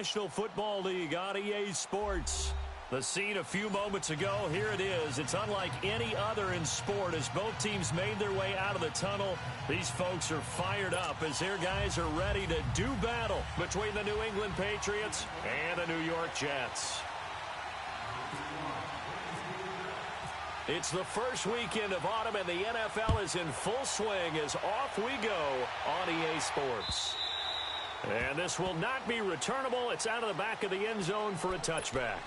National Football League on EA Sports. The scene a few moments ago, here it is. It's unlike any other in sport as both teams made their way out of the tunnel. These folks are fired up as their guys are ready to do battle between the New England Patriots and the New York Jets. It's the first weekend of autumn, and the NFL is in full swing as off we go on EA Sports. And this will not be returnable. It's out of the back of the end zone for a touchback.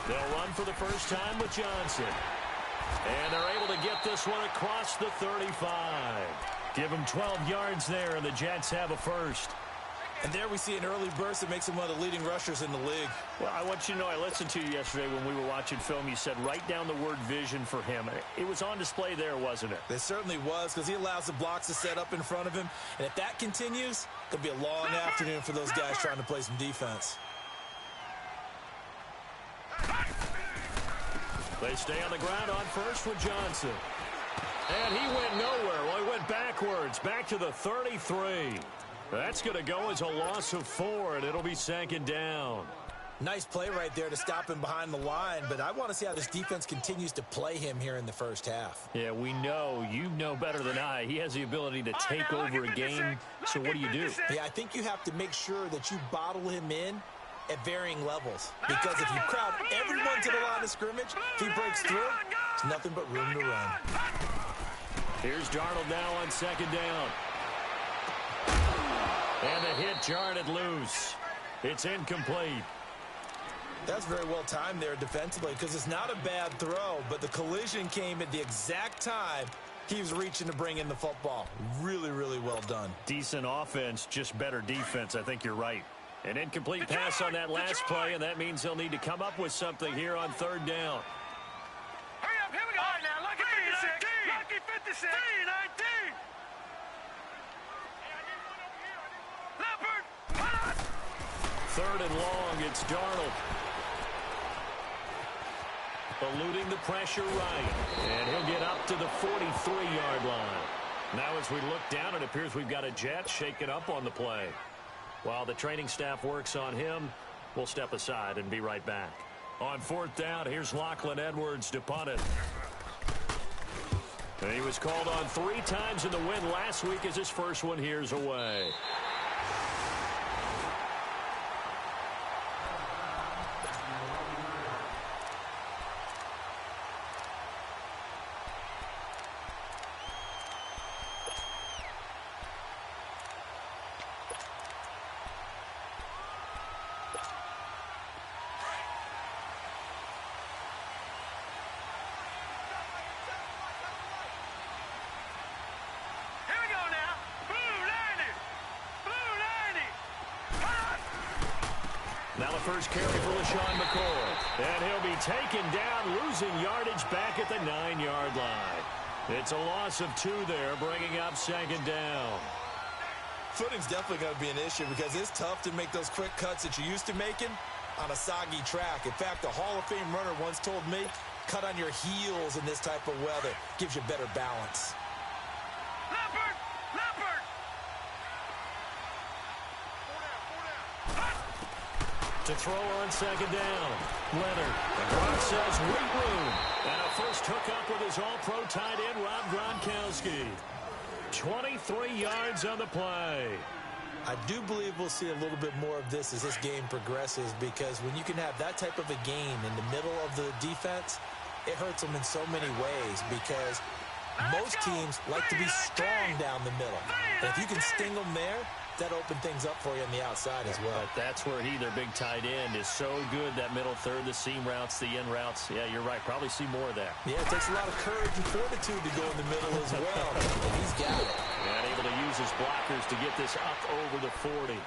They'll run for the first time with Johnson. And they're able to get this one across the 35. Give them 12 yards there, and the Jets have a first. And there we see an early burst that makes him one of the leading rushers in the league. Well, I want you to know, I listened to you yesterday when we were watching film. You said write down the word vision for him. It was on display there, wasn't it? It certainly was, because he allows the blocks to set up in front of him. And if that continues, it'll be a long afternoon for those guys trying to play some defense. They stay on the ground on first with Johnson. And he went nowhere. Well, he went backwards, back to the 33. That's going to go as a loss of 4, and it'll be second down. Nice play right there to stop him behind the line, but I want to see how this defense continues to play him here in the first half. Yeah, we know. You know better than I. He has the ability to take over a game, so what do you do? Yeah, I think you have to make sure that you bottle him in at varying levels, because if you crowd everyone to the line of scrimmage, if he breaks through, it's nothing but room to run. Here's Darnold now on second down. And the hit jarred it loose. It's incomplete. That's very well timed there defensively, because it's not a bad throw, but the collision came at the exact time he was reaching to bring in the football. Really, really well done. Decent offense, just better defense. I think you're right. An incomplete pass on that last play, and that means they'll need to come up with something here on third down. Hurry up, here we go. All right, now, lucky 56. Lucky 56. 19. Leopard. Third and long, it's Darnold. Eluding the pressure right, and he'll get up to the 43-yard line. Now as we look down, it appears we've got a Jet shaken up on the play. While the training staff works on him, we'll step aside and be right back. On fourth down, here's Lachlan Edwards to punt it. And he was called on 3 times in the win last week as his first one here's away. Now the first carry for LaShawn McCoy. And he'll be taken down, losing yardage back at the 9-yard line. It's a loss of 2 there, bringing up second down. Footing's definitely going to be an issue, because it's tough to make those quick cuts that you're used to making on a soggy track. In fact, a Hall of Fame runner once told me, cut on your heels in this type of weather. Gives you better balance. Leopard! Leopard! To throw on second down. Leonard. Gronk says wait room. And a first hookup with his all-pro tight end, Rob Gronkowski. 23 yards on the play. I do believe we'll see a little bit more of this as this game progresses, because when you can have that type of a game in the middle of the defense, it hurts them in so many ways, because most teams like to be strong down the middle. And if you can sting them there, that open things up for you on the outside as well. But that's where their big tight end, is so good, that middle third, the seam routes, the in routes. Yeah, you're right. Probably see more of that. Yeah, it takes a lot of courage and fortitude to go in the middle as well. And he's got it. And able to use his blockers to get this up over the 40.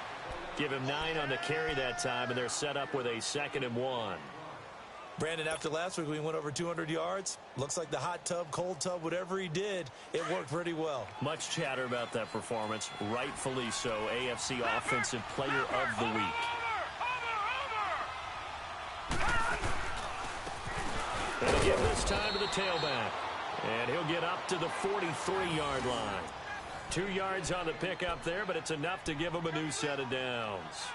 Give him 9 on the carry that time, and they're set up with a 2nd and 1. Brandon, after last week we went over 200 yards. Looks like the hot tub, cold tub, whatever he did, it worked pretty well. Much chatter about that performance. Rightfully so. AFC Offensive Player of the Week. Gonna give this time to the tailback. And he'll get up to the 43-yard line. 2 yards on the pickup there, but it's enough to give him a new set of downs.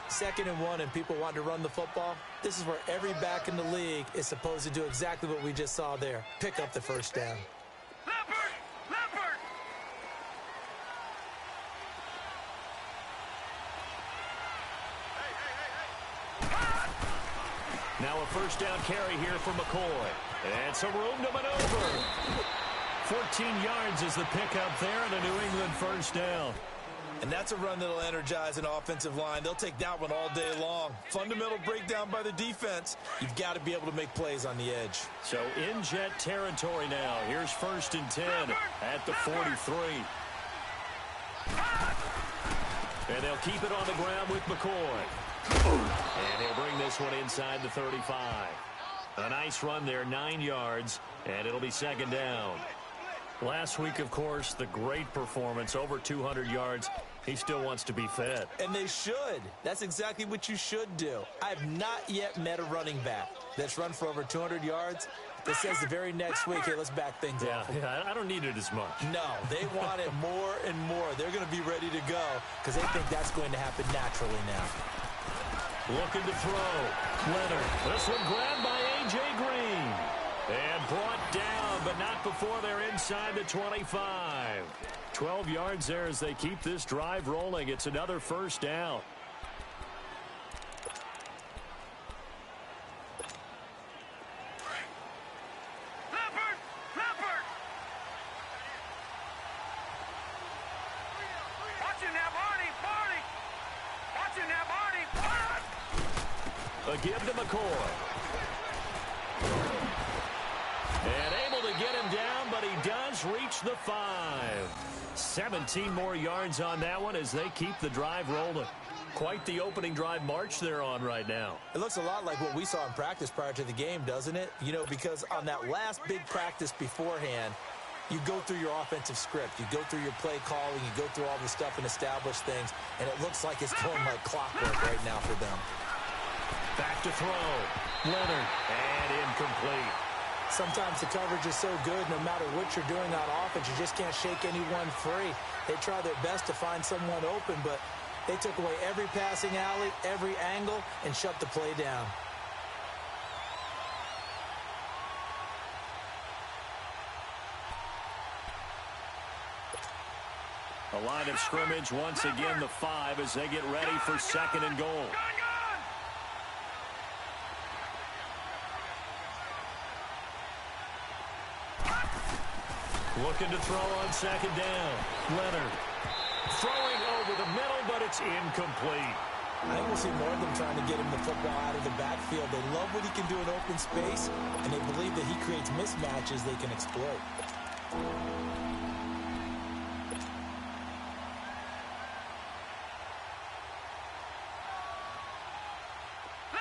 2nd and 1 and people want to run the football. This is where every back in the league is supposed to do exactly what we just saw there. Pick up the first down. Now a first down carry here for McCoy. And some room to maneuver. 14 yards is the pickup there, and a New England first down. And that's a run that'll energize an offensive line. They'll take that one all day long. Fundamental breakdown by the defense. You've got to be able to make plays on the edge. So in jet territory now. Here's 1st and 10 at the 43. And they'll keep it on the ground with McCoy. And he'll bring this one inside the 35. A nice run there, 9 yards, and it'll be 2nd down. Last week, of course, the great performance, over 200 yards. He still wants to be fed. And they should. That's exactly what you should do. I have not yet met a running back that's run for over 200 yards that says the very next week, hey, let's back things up. Yeah, I don't need it as much. No, they want it more and more. They're going to be ready to go because they think that's going to happen naturally now. Looking to throw. Leonard. This one grabbed by A.J. Green. And brought down, but not before they're inside the 25. 12 yards there as they keep this drive rolling. It's another first down. A give to McCoy. And able to get him down, but he does reach the 5. 17 more yards on that one as they keep the drive rolling. Quite the opening drive march they're on right now. It looks a lot like what we saw in practice prior to the game, doesn't it? You know, because on that last big practice beforehand, you go through your offensive script. You go through your play calling. You go through all the stuff and establish things. And it looks like it's going like clockwork right now for them. Back to throw. Leonard. And incomplete. Sometimes the coverage is so good, no matter what you're doing on offense, you just can't shake anyone free. They try their best to find someone open, but they took away every passing alley, every angle, and shut the play down. A line of scrimmage once again, the 5 as they get ready for 2nd and goal. Looking to throw on 2nd down. Leonard throwing over the middle, but it's incomplete. I think we'll see more of them trying to get him the football out of the backfield. They love what he can do in open space, and they believe that he creates mismatches they can exploit.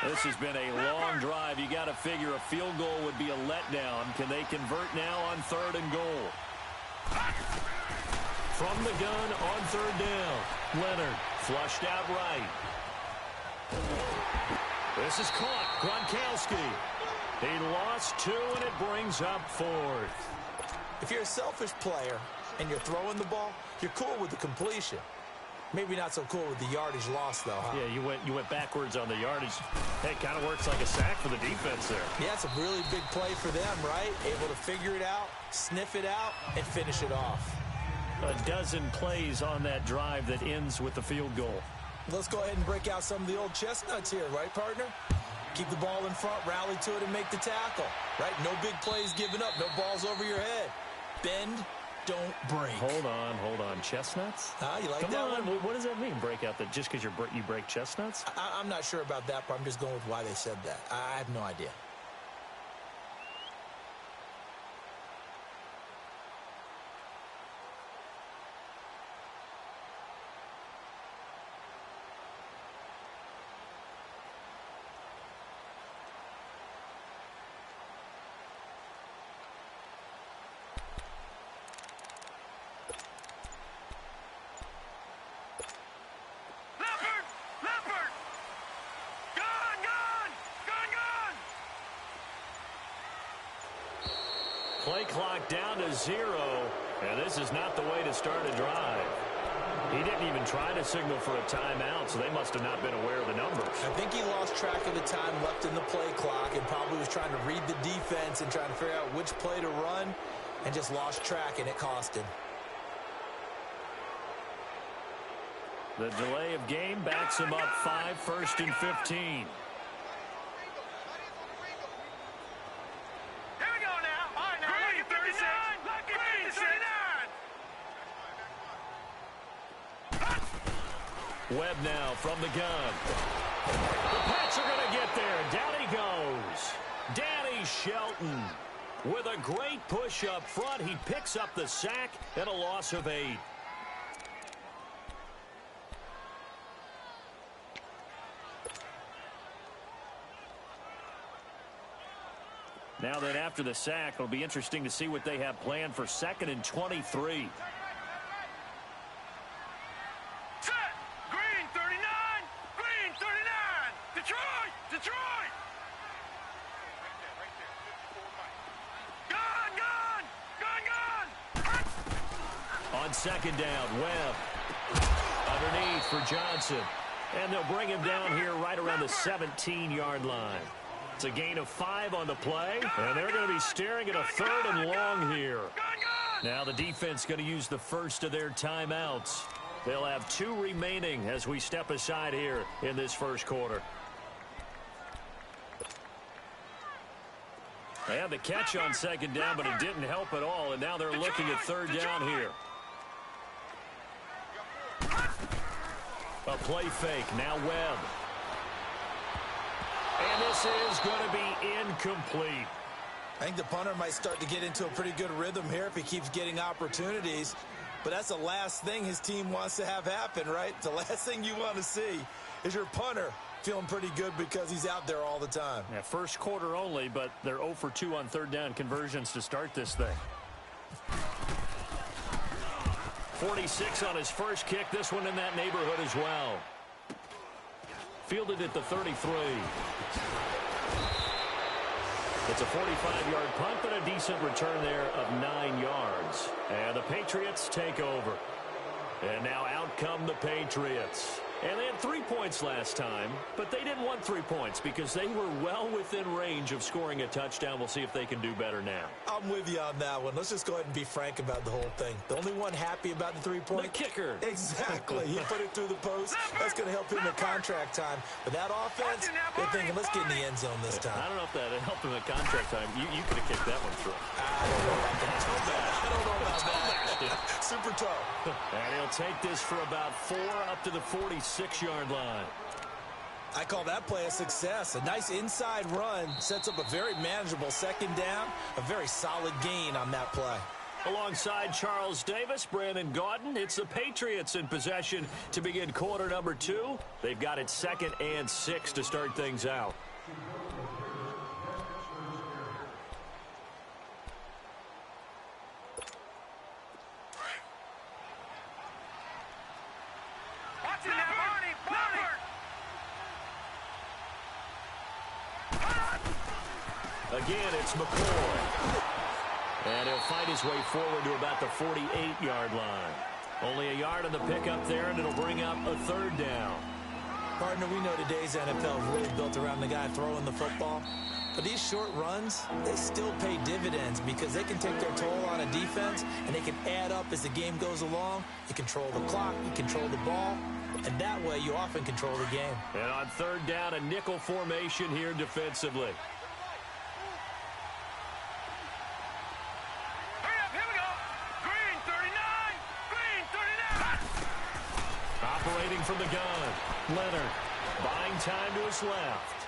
This has been a long drive. You got to figure a field goal would be a letdown. Can they convert now on 3rd and goal? From the gun on 3rd down. Leonard flushed out right. This is caught. Gronkowski. He lost 2, and it brings up 4th. If you're a selfish player and you're throwing the ball, you're cool with the completion. Maybe not so cool with the yardage loss, though, huh? Yeah, you went backwards on the yardage. Hey, it kind of works like a sack for the defense there. Yeah, it's a really big play for them, right? Able to figure it out, sniff it out, and finish it off. A dozen plays on that drive that ends with the field goal. Let's go ahead and break out some of the old chestnuts here, right, partner? Keep the ball in front, rally to it, and make the tackle, right? No big plays given up, no balls over your head. Bend, don't break. Hold on. Chestnuts? You like Come that on. one? What does that mean, break out? That just because you break chestnuts? I'm not sure about that, but I'm just going with why they said that. I have no idea. Play clock down to 0, and this is not the way to start a drive. He didn't even try to signal for a timeout, so they must have not been aware of the numbers. I think he lost track of the time left in the play clock and probably was trying to read the defense and trying to figure out which play to run and just lost track, and it cost him. The delay of game backs him up 5, 1st and 15. Here we go now. All right, now. Lucky 36. Lucky 56. Webb now from the gun. The Pats are going to get there. Down he goes. Danny Shelton with a great push up front. He picks up the sack and a loss of 8. Now then, after the sack, it'll be interesting to see what they have planned for 2nd and 23. Set. Green 39. Green 39. Detroit. Detroit. Gun, gun. Gun, gun. On 2nd down, Webb underneath for Johnson. And they'll bring him down here right around the 17-yard line. It's a gain of 5 on the play, and they're going to be staring at a 3rd and long here. Now the defense going to use the first of their timeouts. They'll have 2 remaining as we step aside here in this first quarter. They had the catch on 2nd down, but it didn't help at all, and now they're looking at 3rd down here. A play fake, now Webb. And this is going to be incomplete. I think the punter might start to get into a pretty good rhythm here if he keeps getting opportunities. But that's the last thing his team wants to have happen, right? The last thing you want to see is your punter feeling pretty good because he's out there all the time. Yeah, first quarter only, but they're 0 for 2 on 3rd down conversions to start this thing. 46 on his first kick. This one in that neighborhood as well. Fielded at the 33. It's a 45-yard punt, but a decent return there of 9 yards. And the Patriots take over. And now out come the Patriots. And they had 3 points last time, but they didn't want 3 points because they were well within range of scoring a touchdown. We'll see if they can do better now. I'm with you on that one. Let's just go ahead and be frank about the whole thing. The only one happy about the 3-point? The kicker. Exactly. He put it through the post. That's going to help him in contract time. But that offense, they're thinking, let's get in the end zone this time. I don't know if that helped him at contract time. You could have kicked that one through. I don't know about that. I don't know about that. Super toe. And he'll take this for about 4 up to the 46-yard line. I call that play a success. A nice inside run sets up a very manageable 2nd down. A very solid gain on that play. Alongside Charles Davis, Brandon Gaudin, it's the Patriots in possession to begin quarter number 2. They've got it 2nd and 6 to start things out. Again, it's McCoy. And he'll fight his way forward to about the 48-yard line. Only a yard on the pickup there, and it'll bring up a 3rd down. Partner, we know today's NFL is really built around the guy throwing the football. But these short runs, they still pay dividends because they can take their toll on a defense, and they can add up as the game goes along. You control the clock, you control the ball, and that way you often control the game. And on 3rd down, a nickel formation here defensively. Operating from the gun, Leonard buying time to his left.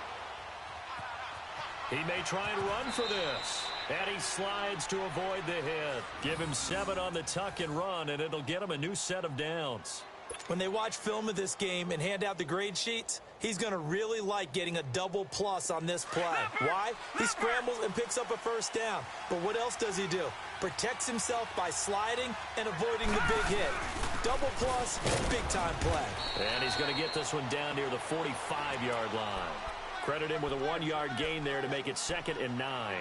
He may try and run for this. And he slides to avoid the hit. Give him 7 on the tuck and run, and it'll get him a new set of downs. When they watch film of this game and hand out the grade sheets, he's going to really like getting a double plus on this play. Why? He scrambles and picks up a 1st down. But what else does he do? Protects himself by sliding and avoiding the big hit. Double plus, big-time play. And he's going to get this one down near the 45-yard line. Credit him with a 1-yard gain there to make it 2nd and 9.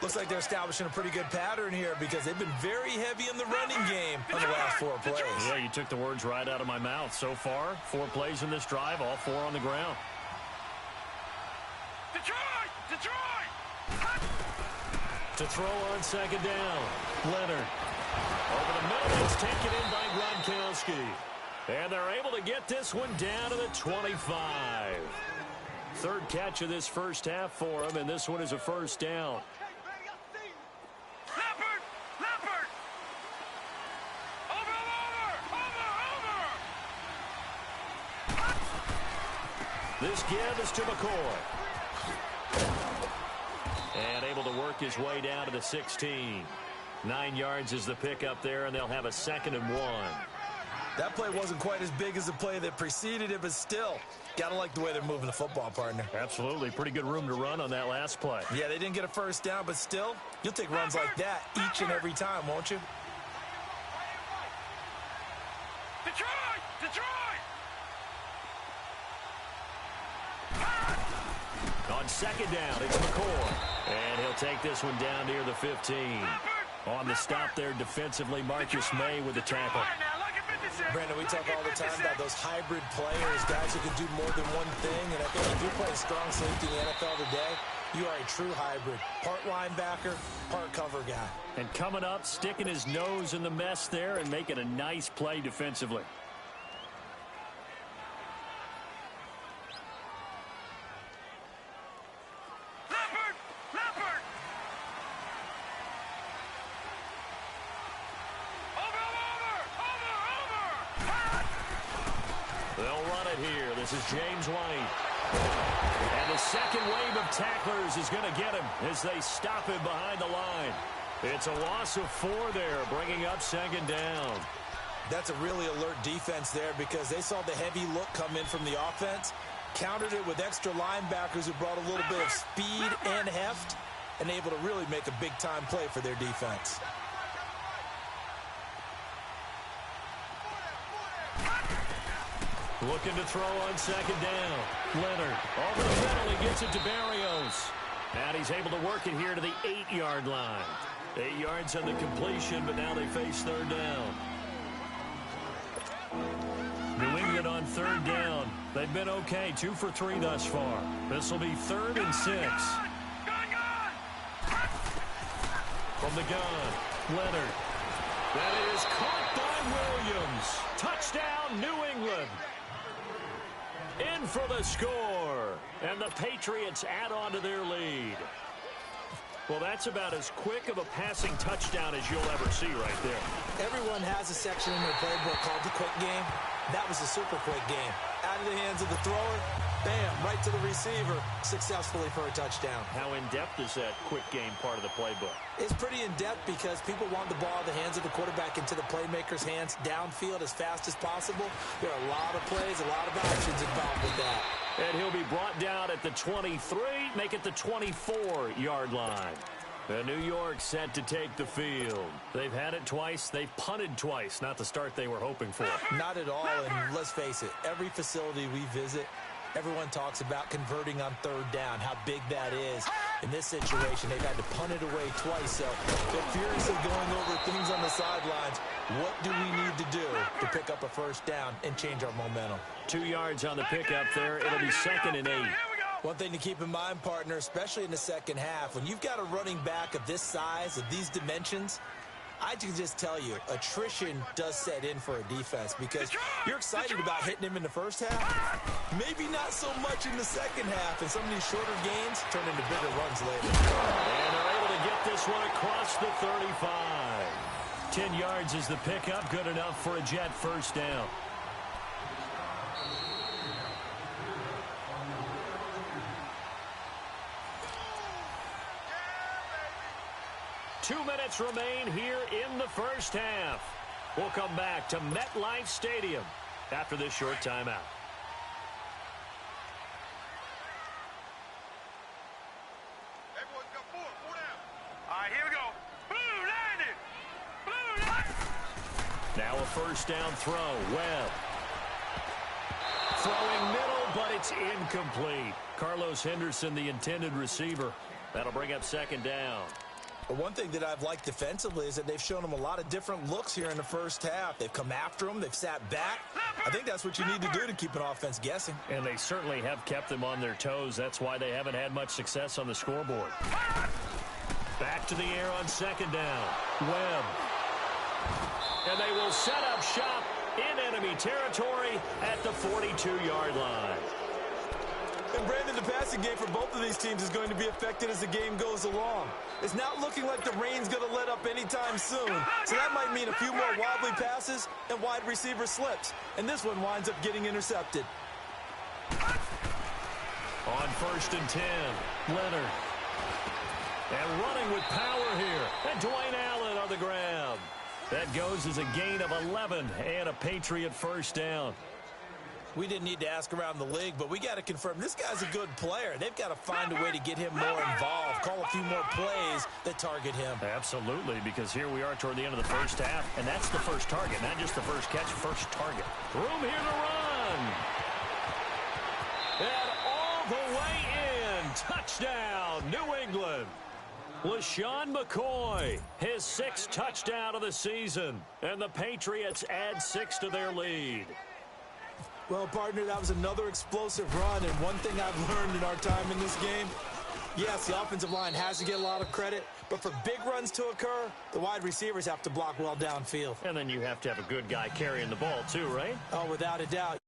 Looks like they're establishing a pretty good pattern here because they've been very heavy in the running game on the last 4 plays. Yeah, you took the words right out of my mouth. So far, 4 plays in this drive, all 4 on the ground. To throw on second down, Leonard. Over the middle, it's taken in by Gronkowski. And they're able to get this one down to the 25. Third catch of this first half for him, and this one is a first down. This give is to McCoy. And able to work his way down to the 16. 9 yards is the pickup there, and they'll have a 2nd and 1. That play wasn't quite as big as the play that preceded it, but still, got to like the way they're moving the football, partner. Absolutely. Pretty good room to run on that last play. Yeah, they didn't get a first down, but still, you'll take runs like that each and every time, won't you? Detroit! On second down, it's McCoy. And he'll take this one down near the 15. On the stop there defensively, Marcus May with the tackle. Brandon, we talk all the time about those hybrid players, guys who can do more than one thing. And I think if you're playing strong safety in the NFL today, you are a true hybrid. Part linebacker, part cover guy. And coming up, sticking his nose in the mess there and making a nice play defensively. This is James White. And the second wave of tacklers is going to get him as they stop him behind the line. It's a loss of 4 there, bringing up 2nd down. That's a really alert defense there because they saw the heavy look come in from the offense, countered it with extra linebackers who brought a little bit of speed and heft, and able to really make a big-time play for their defense. Looking to throw on second down. Leonard over the middle. He gets it to Barrios. And he's able to work it here to the 8-yard line. 8 yards on the completion, but now they face 3rd down. New England on 3rd down. They've been okay, 2 for 3 thus far. This will be 3rd and 6. From the gun, Leonard. That is caught by Williams. Touchdown, New England. In for the score. And the Patriots add on to their lead. Well, that's about as quick of a passing touchdown as you'll ever see right there. Everyone has a section in their playbook called the quick game. That was a super quick game. Out of the hands of the thrower, bam, right to the receiver, successfully for a touchdown. How in-depth is that quick game part of the playbook? It's pretty in-depth because people want the ball in the hands of the quarterback into the playmaker's hands downfield as fast as possible. There are a lot of plays, a lot of options involved with that. And he'll be brought down at the 23, make it the 24-yard line. And New York set to take the field. They've had it twice. They've punted twice. Not the start they were hoping for. Not at all, and let's face it, every facility we visit, everyone talks about converting on 3rd down, how big that is. In this situation, they've had to punt it away twice, so they're furiously going over things on the sidelines. What do we need to do to pick up a 1st down and change our momentum? 2 yards on the pickup there. It'll be 2nd and 8. One thing to keep in mind, partner, especially in the second half, when you've got a running back of this size, of these dimensions, I can just tell you, attrition does set in for a defense because you're excited about hitting him in the first half, maybe not so much in the second half, and some of these shorter gains turn into bigger runs later. And they're able to get this one across the 35. 10 yards is the pickup, good enough for a Jet 1st down. Two minutes remain here in the first half. We'll come back to MetLife Stadium after this short timeout. Everyone's got 4 down. All right, here we go. Blue landed. Blue landed. Now a 1st down throw. Webb. Throwing middle, but it's incomplete. Carlos Henderson, the intended receiver. That'll bring up 2nd down. But one thing that I've liked defensively is that they've shown them a lot of different looks here in the first half. They've come after them. They've sat back. I think that's what you need to do to keep an offense guessing. And they certainly have kept them on their toes. That's why they haven't had much success on the scoreboard. Back to the air on second down. Webb. And they will set up shop in enemy territory at the 42-yard line. And Brandon, the passing game for both of these teams is going to be affected as the game goes along. It's not looking like the rain's going to let up anytime soon. So that might mean a few more wobbly passes and wide receiver slips. And this one winds up getting intercepted. On 1st and 10, Leonard. And running with power here. And Dwayne Allen on the ground. That goes as a gain of 11 and a Patriot first down. We didn't need to ask around the league, but we got to confirm this guy's a good player. They've got to find a way to get him more involved, call a few more plays that target him. Absolutely, because here we are toward the end of the first half, and that's the first target, not just the first catch, first target. Room here to run. And all the way in. Touchdown, New England. LaShawn McCoy, his 6th touchdown of the season, and the Patriots add 6 to their lead. Well, partner, that was another explosive run, and one thing I've learned in our time in this game, yes, the offensive line has to get a lot of credit, but for big runs to occur, the wide receivers have to block well downfield. And then you have to have a good guy carrying the ball too, right? Oh, without a doubt.